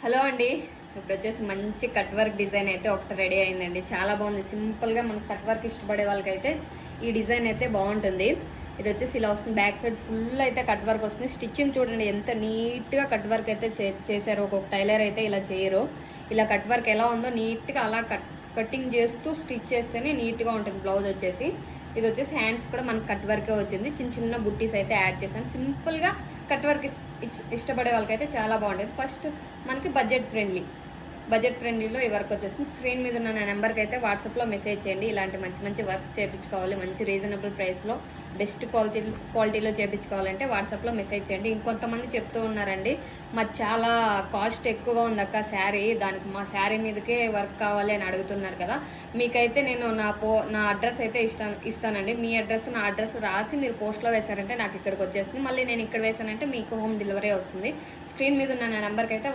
Hello అండి. ఇప్పుడు వచ్చేసి మంచి కట్ వర్క్ డిజైన్ అయితే ఒకటి రెడీ అయిందండి. చాలా బాగుంది. సింపుల్గా మనకు కట్ వర్క్ ఇష్టపడే వాళ్ళకైతే ఈ డిజైన్ అయితే బాగుంటుంది. ఇది వచ్చేసి ఇలా వస్తుంది. బ్యాక్ సైడ్ ఫుల్ అయితే కట్ వర్క్ వస్తుంది. స్టిచ్చింగ్ చూడండి ఎంత నీట్గా కట్ వర్క్ అయితే చేశారు. ఒక్కొక్క టైలర్ అయితే ఇలా చేయరు. ఇలా కట్ వర్క్ ఎలా ఉందో నీట్గా అలా కటింగ్ చేస్తూ స్టిచ్ చేస్తేనే నీట్గా ఉంటుంది బ్లౌజ్ వచ్చేసి. ఇది వచ్చేసి హ్యాండ్స్ కూడా మనకు కట్ వర్కే వచ్చింది. చిన్న చిన్న బుట్టీస్ అయితే యాడ్ చేశాను. సింపుల్గా కట్ వర్క్ ఇష్టపడే వాళ్ళకైతే చాలా బాగుంటుంది. ఫస్ట్ మనకి బడ్జెట్ ఫ్రెండ్లీలో ఈ వర్క్ వచ్చేసి స్క్రీన్ మీద ఉన్న నా నెంబర్కి అయితే వాట్సాప్లో మెసేజ్ చేయండి. ఇలాంటి మంచి మంచి వర్క్స్ చేయించుకోవాలి, మంచి రీజనబుల్ ప్రైస్లో బెస్ట్ క్వాలిటీలో చేయించుకోవాలంటే వాట్సాప్లో మెసేజ్ చేయండి. ఇంకొంతమంది చెప్తూ ఉన్నారండి, మాది చాలా కాస్ట్ ఎక్కువగా ఉంది అక్క శారీ, దానికి మా శారీ మీదకే వర్క్ కావాలి అని అడుగుతున్నారు కదా. మీకైతే నేను నా అడ్రస్ అయితే ఇస్తానండి. మీ అడ్రస్ నా అడ్రస్ రాసి మీరు పోస్ట్లో వేశారంటే నాకు ఇక్కడికి వచ్చేస్తుంది. మళ్ళీ నేను ఇక్కడ వేసానంటే మీకు హోమ్ డెలివరీ వస్తుంది. స్క్రీన్ మీద ఉన్న నా నెంబర్కి అయితే